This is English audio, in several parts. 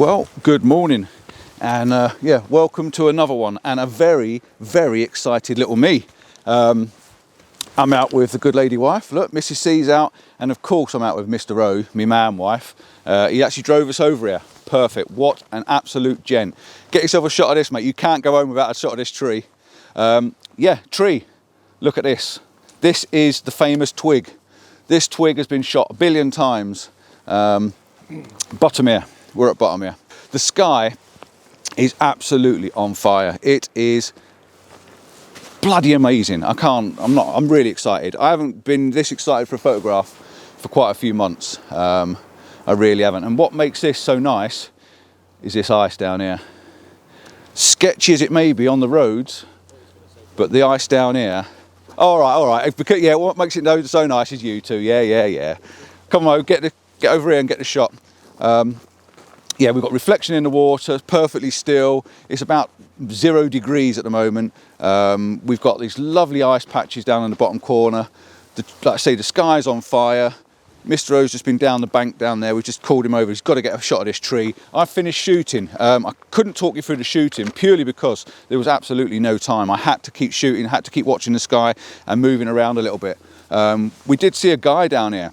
Well, good morning, and yeah, welcome to another one, and a very, very excited little me. I'm out with the good lady wife. Look, Mrs. C's out, and of course I'm out with Mr. O, my man wife. He actually drove us over here. Perfect. What an absolute gent. Get yourself a shot of this, mate. You can't go home without a shot of this tree. Yeah, tree. Look at this. This is the famous twig. This twig has been shot a billion times. Buttermere. We're at Buttermere. The sky is absolutely on fire. It is bloody amazing. I'm really excited. I haven't been this excited for a photograph for quite a few months. I really haven't. And what makes this so nice is this ice down here. Sketchy as it may be on the roads, but the ice down here. All right. Because, yeah, what makes it so nice is you two. Yeah. Come on, get over here and get the shot. Yeah, we've got reflection in the water, perfectly still. It's about 0 degrees at the moment. We've got these lovely ice patches down in the bottom corner. Like I say, the sky's on fire. Mr. O's just been down the bank down there. We've just called him over. He's got to get a shot of this tree. I finished shooting. I couldn't talk you through the shooting purely because there was absolutely no time. I had to keep shooting, had to keep watching the sky and moving around a little bit. We did see a guy down here.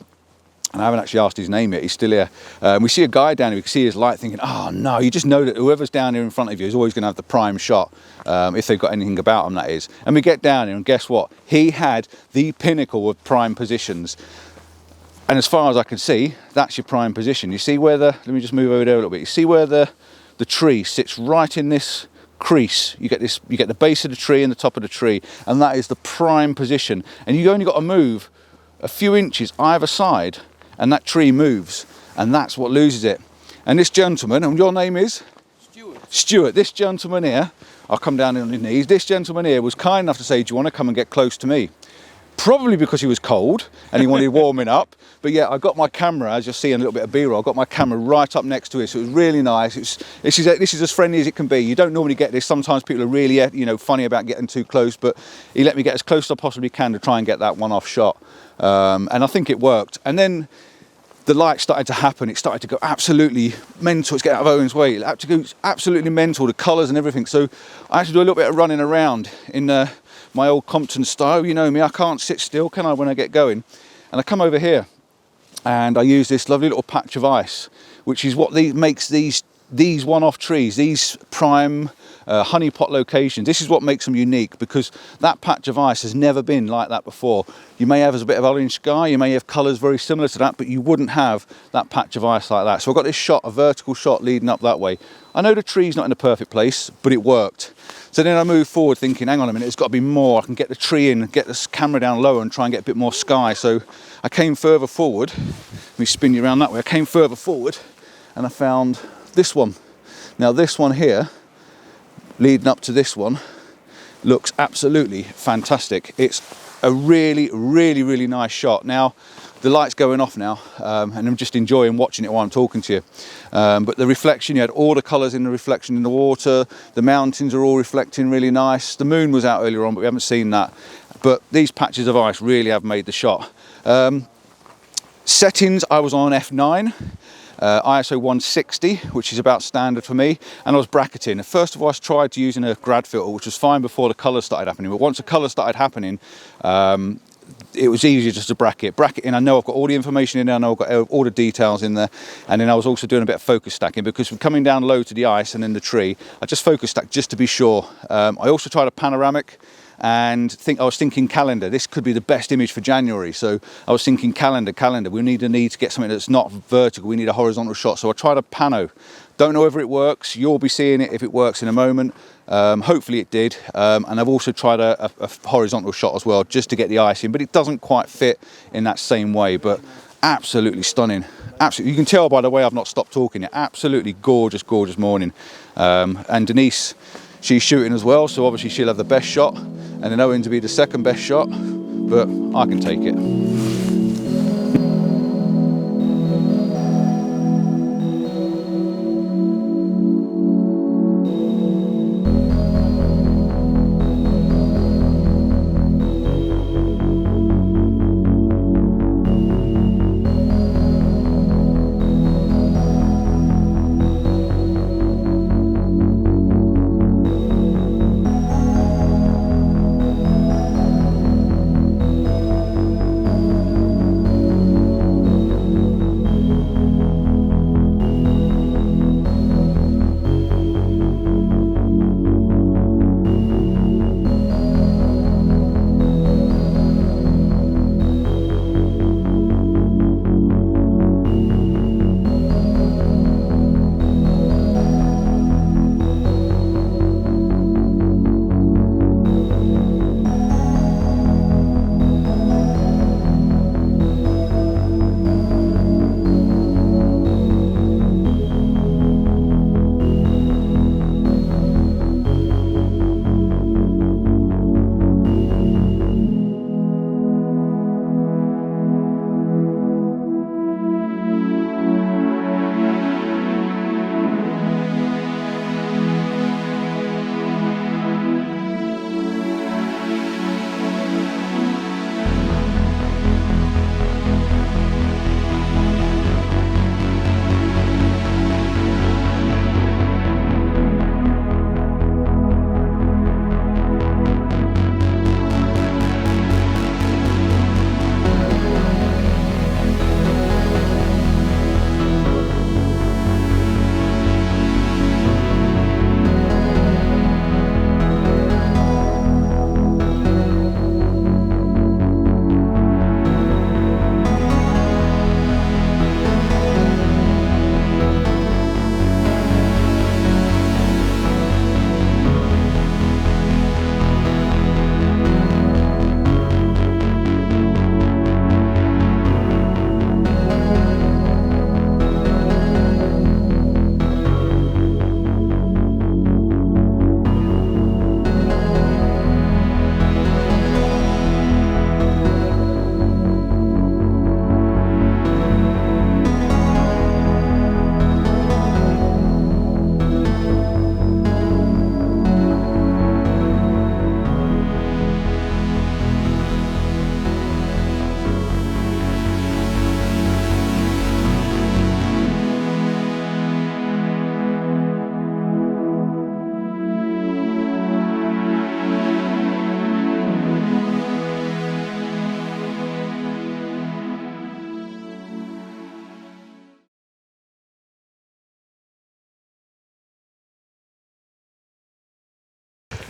And I haven't actually asked his name yet, he's still here. We see a guy down here, we can see his light thinking, oh no, you just know that whoever's down here in front of you is always going to have the prime shot, if they've got anything about them, that is. And we get down here and guess what? He had the pinnacle of prime positions. And as far as I can see, that's your prime position. You see where let me just move over there a little bit. You see where the tree sits right in this crease. You get the base of the tree and the top of the tree, and that is the prime position. And you only got to move a few inches either side, and that tree moves, and that's what loses it. And this gentleman, and your name is? Stuart. This gentleman here, I'll come down on his knees, this gentleman here was kind enough to say, do you want to come and get close to me? Probably because he was cold and he wanted warming up. But yeah, I got my camera, as you'll see in a little bit of B-roll, I got my camera right up next to it, so it was really nice. This is as friendly as it can be. You don't normally get this. Sometimes people are really, funny about getting too close, but he let me get as close as I possibly can to try and get that one-off shot. And I think it worked. And then the light started to happen. It started to go absolutely mental. It's getting out of Owen's way. It had to go absolutely mental, the colours and everything. So I had to do a little bit of running around in my old Compton style. You know me, I can't sit still, can I, when I get going? And I come over here and I use this lovely little patch of ice, which is what makes these one-off trees, these prime honeypot locations. This is what makes them unique, because that patch of ice has never been like that before. You may have a bit of orange sky, you may have colours very similar to that, but you wouldn't have that patch of ice like that. So I've got this shot, a vertical shot leading up that way. I know the tree's not in a perfect place, but it worked. So then I moved forward thinking, hang on a minute, there's got to be more. I can get the tree in, get this camera down lower and try and get a bit more sky. So I came further forward. Let me spin you around that way. I came further forward and I found this one. Now this one here, leading up to this one, looks absolutely fantastic. It's a really, really, really nice shot. Now the light's going off now, and I'm just enjoying watching it while I'm talking to you. But the reflection, you had all the colours in the reflection in the water. The mountains are all reflecting really nice. The moon was out earlier on, but we haven't seen that. But these patches of ice really have made the shot. Settings, I was on f9. ISO 160, which is about standard for me, and I was bracketing. First of all, I tried to using a grad filter, which was fine before the colours started happening, but once the colours started happening, it was easier just to bracket in. I know I've got all the information in there, I know I've got all the details in there, and then I was also doing a bit of focus stacking, because we're coming down low to the ice and then the tree, I just focus stacked just to be sure. I also tried a panoramic, and I was thinking calendar. This could be the best image for January. So I was thinking calendar. We need to get something that's not vertical. We need a horizontal shot. So I tried a pano. Don't know whether it works. You'll be seeing it if it works in a moment. Hopefully it did. And I've also tried a horizontal shot as well, just to get the ice in, but it doesn't quite fit in that same way. But absolutely stunning. Absolutely, you can tell by the way I've not stopped talking. Absolutely gorgeous, gorgeous morning. And Denise, she's shooting as well, so obviously she'll have the best shot, and then Owen to be the second best shot, but I can take it.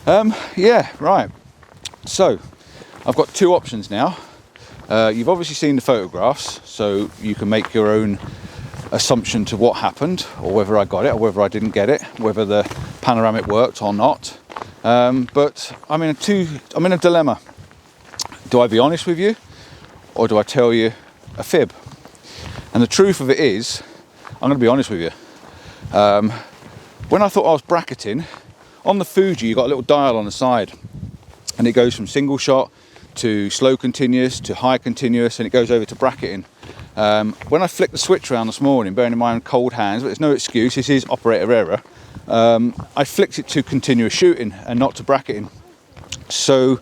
Yeah, right. So I've got two options now. You've obviously seen the photographs, so you can make your own assumption to what happened, or whether I got it or whether I didn't get it, whether the panoramic worked or not. But I'm in a dilemma. Do I be honest with you, or do I tell you a fib? And the truth of it is, I'm going to be honest with you. When I thought I was bracketing, on the Fuji you've got a little dial on the side, and it goes from single shot to slow continuous to high continuous, and it goes over to bracketing. When I flicked the switch around this morning, bearing in mind cold hands, but there's no excuse, this is operator error, I flicked it to continuous shooting and not to bracketing. So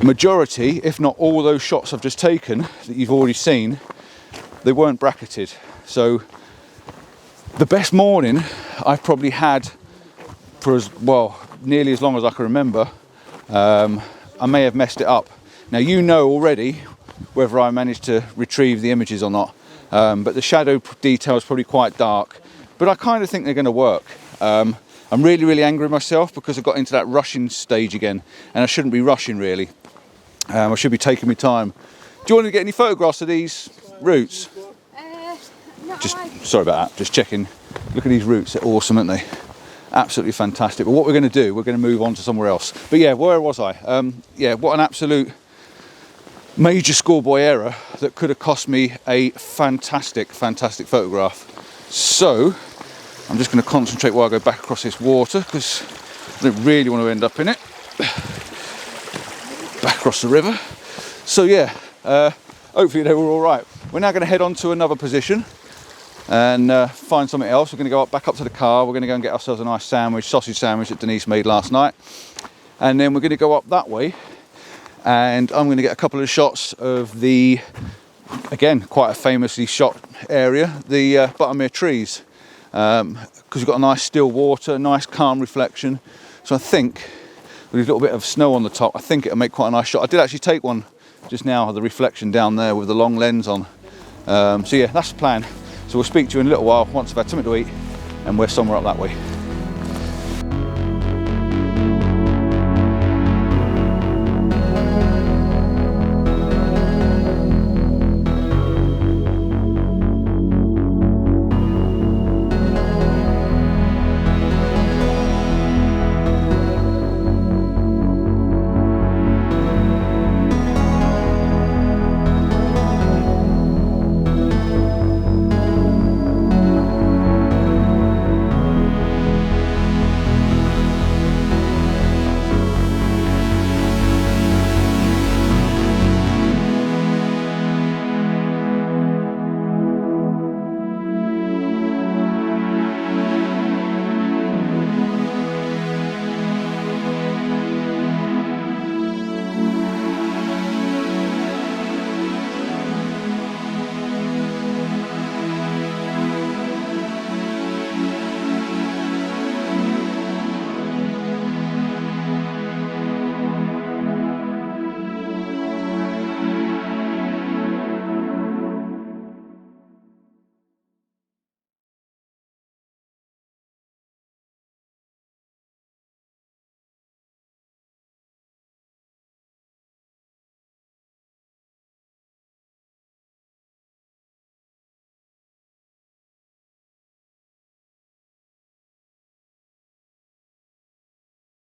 majority, if not all those shots I've just taken that you've already seen, they weren't bracketed. So the best morning I've probably had for nearly as long as I can remember. I may have messed it up. Now you know already whether I managed to retrieve the images or not, but the shadow detail is probably quite dark, but I kind of think they're going to work. I'm really angry with myself because I got into that rushing stage again, and I shouldn't be rushing really. I should be taking my time. Do you want to get any photographs of these roots? No, Sorry about that, just checking. Look at these roots, they're awesome, aren't they? Absolutely fantastic. But what we're going to do, we're going to move on to somewhere else. But yeah, where was I? Yeah, what an absolute major schoolboy error that could have cost me a fantastic photograph. So I'm just going to concentrate while I go back across this water, because I don't really want to end up in it. Back across the river. So yeah, hopefully they were all right. We're now going to head on to another position and find something else. We're going to go back up to the car. We're going to go and get ourselves a nice sausage sandwich that Denise made last night, and then we're going to go up that way, and I'm going to get a couple of shots of the, again, quite a famously shot area, the Buttermere trees, because we've got a nice still water, nice calm reflection. So I think with a little bit of snow on the top, I think it'll make quite a nice shot. I did actually take one just now of the reflection down there with the long lens on. So yeah, that's the plan. So we'll speak to you in a little while once I've had something to eat and we're somewhere up that way.